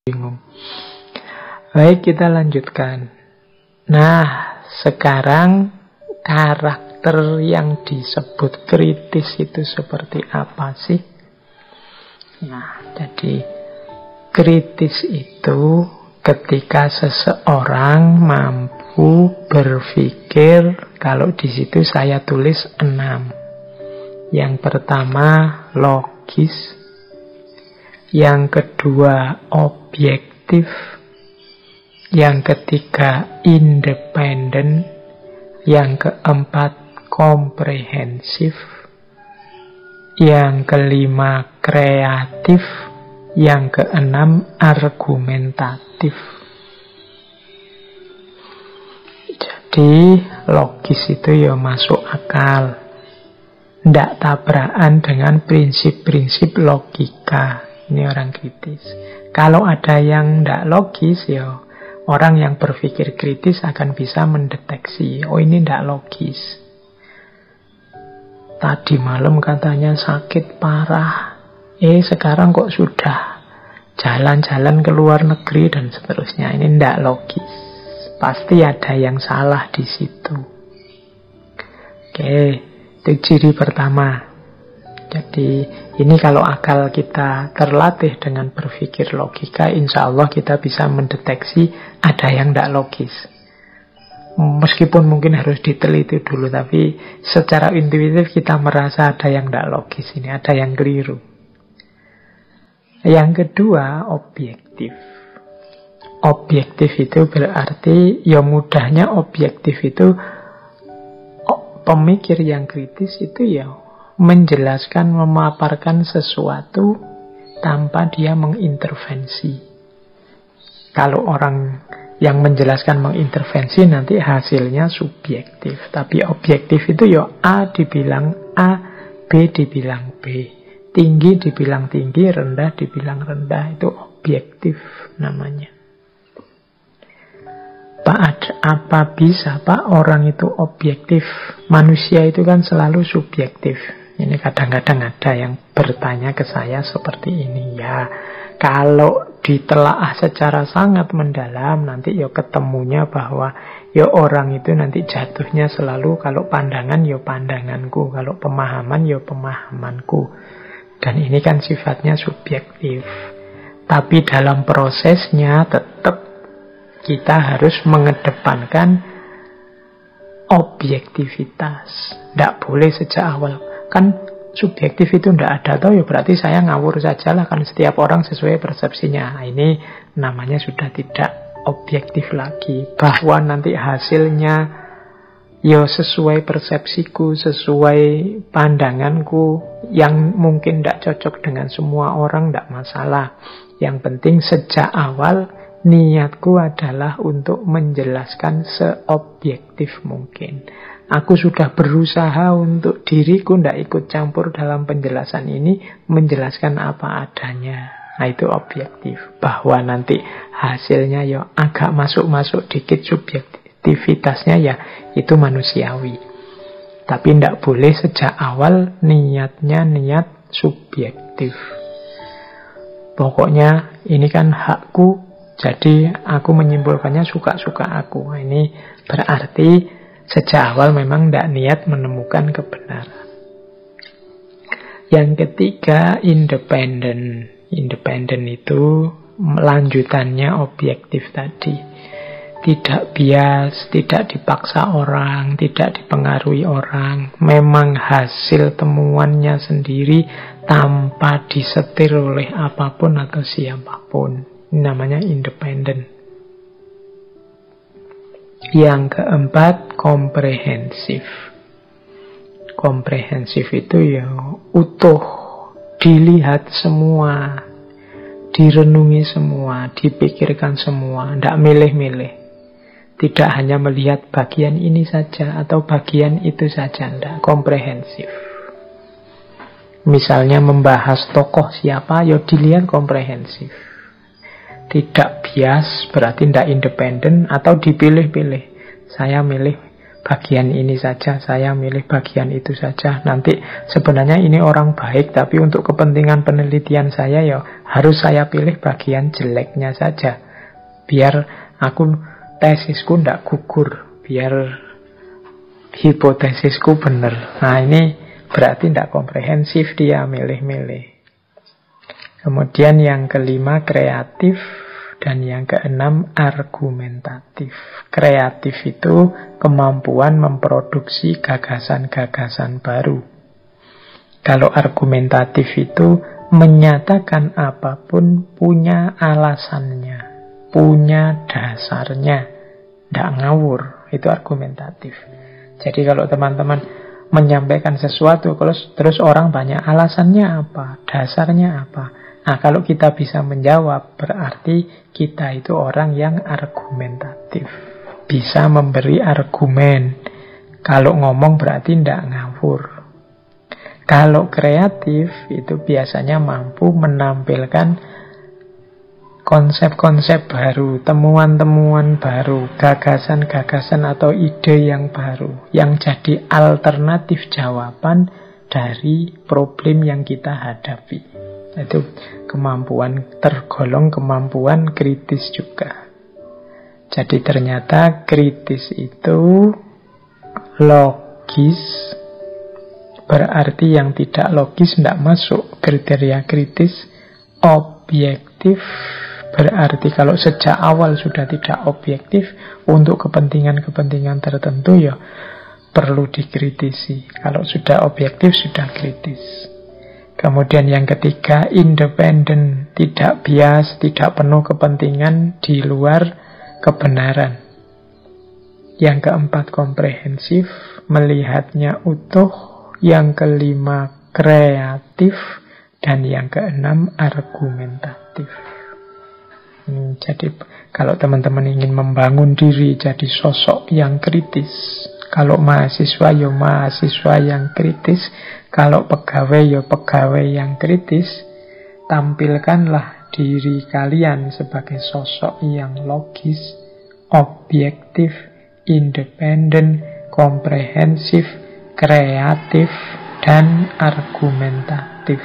bingung. Baik, kita lanjutkan. Nah, sekarang karakter yang disebut kritis itu seperti apa sih? Nah, jadi kritis itu ketika seseorang mampu berpikir, kalau di situ saya tulis 6. Yang pertama logis, yang kedua objektif, yang ketiga independen, yang keempat komprehensif, yang kelima kreatif, yang keenam argumentatif. Jadi logis itu ya masuk akal, ndak tabrakan dengan prinsip-prinsip logika. Ini orang kritis. Kalau ada yang ndak logis, ya orang yang berpikir kritis akan bisa mendeteksi, oh ini ndak logis. Tadi malam katanya sakit parah, sekarang kok sudah jalan-jalan ke luar negeri dan seterusnya. Ini ndak logis. Pasti ada yang salah di situ. Oke, itu ciri pertama. Jadi ini kalau akal kita terlatih dengan berpikir logika, insya Allah kita bisa mendeteksi ada yang tidak logis. Meskipun mungkin harus diteliti dulu, tapi secara intuitif kita merasa ada yang tidak logis ini, ada yang keliru. Yang kedua, objektif. Objektif itu berarti, ya mudahnya objektif itu pemikir yang kritis itu ya menjelaskan, memaparkan sesuatu tanpa dia mengintervensi. Kalau orang yang menjelaskan mengintervensi, nanti hasilnya subjektif. Tapi objektif itu ya A dibilang A, B dibilang B, tinggi dibilang tinggi, rendah dibilang rendah. Itu objektif namanya. Pak, apa bisa Pak orang itu objektif? Manusia itu kan selalu subjektif. Ini kadang-kadang ada yang bertanya ke saya seperti ini. Ya, kalau ditelaah secara sangat mendalam, nanti ya ketemunya bahwa ya orang itu nanti jatuhnya selalu, kalau pandangan ya pandanganku, kalau pemahaman ya pemahamanku. Dan ini kan sifatnya subjektif. Tapi dalam prosesnya tetap kita harus mengedepankan objektivitas. Tidak boleh sejak awal. Kan subjektif itu tidak ada, atau ya berarti saya ngawur saja lah, kan setiap orang sesuai persepsinya. Nah, ini namanya sudah tidak objektif lagi. Bahwa nanti hasilnya ya sesuai persepsiku, sesuai pandanganku, yang mungkin tidak cocok dengan semua orang, tidak masalah. Yang penting sejak awal niatku adalah untuk menjelaskan seobjektif mungkin. Aku sudah berusaha untuk diriku tidak ikut campur dalam penjelasan ini, menjelaskan apa adanya. Nah, itu objektif. Bahwa nanti hasilnya ya agak masuk-masuk dikit subjektivitasnya, ya itu manusiawi. Tapi tidak boleh sejak awal niatnya niat subjektif. Pokoknya ini kan hakku, jadi aku menyimpulkannya suka-suka aku. Nah, ini berarti sejak awal memang tidak niat menemukan kebenaran. Yang ketiga, independen. Independen itu lanjutannya objektif tadi. Tidak bias, tidak dipaksa orang, tidak dipengaruhi orang. Memang hasil temuannya sendiri tanpa disetir oleh apapun atau siapapun. Ini namanya independen. Yang keempat, komprehensif. Komprehensif itu ya utuh, dilihat semua, direnungi semua, dipikirkan semua, tidak milih-milih. Tidak hanya melihat bagian ini saja atau bagian itu saja, tidak, komprehensif. Misalnya membahas tokoh siapa, ya dilihat komprehensif. Tidak bias, berarti tidak independen atau dipilih-pilih. Saya milih bagian ini saja, saya milih bagian itu saja. Nanti sebenarnya ini orang baik, tapi untuk kepentingan penelitian saya ya harus saya pilih bagian jeleknya saja. Biar tesisku ndak gugur, biar hipotesisku benar. Nah ini berarti ndak komprehensif dia milih-milih. Kemudian yang kelima kreatif. Dan yang keenam, argumentatif. Kreatif itu kemampuan memproduksi gagasan-gagasan baru. Kalau argumentatif itu menyatakan apapun punya alasannya, punya dasarnya, tidak ngawur. Itu argumentatif. Jadi kalau teman-teman menyampaikan sesuatu, terus orang banyak alasannya apa, dasarnya apa. Nah, kalau kita bisa menjawab, berarti kita itu orang yang argumentatif. Bisa memberi argumen. Kalau ngomong berarti tidak ngawur. Kalau kreatif, itu biasanya mampu menampilkan konsep-konsep baru, temuan-temuan baru, gagasan-gagasan atau ide yang baru, yang jadi alternatif jawaban dari problem yang kita hadapi. Itu kemampuan, tergolong kemampuan kritis juga. Jadi ternyata kritis itu logis, berarti yang tidak logis tidak masuk kriteria kritis. Objektif, berarti kalau sejak awal sudah tidak objektif, untuk kepentingan-kepentingan tertentu ya perlu dikritisi. Kalau sudah objektif, sudah kritis. Kemudian yang ketiga, independen, tidak bias, tidak penuh kepentingan di luar kebenaran. Yang keempat, komprehensif, melihatnya utuh. Yang kelima, kreatif. Dan yang keenam, argumentatif. Jadi kalau teman-teman ingin membangun diri jadi sosok yang kritis, kalau mahasiswa ya mahasiswa yang kritis, kalau pegawai ya pegawai yang kritis, tampilkanlah diri kalian sebagai sosok yang logis, objektif, independen, komprehensif, kreatif, dan argumentatif.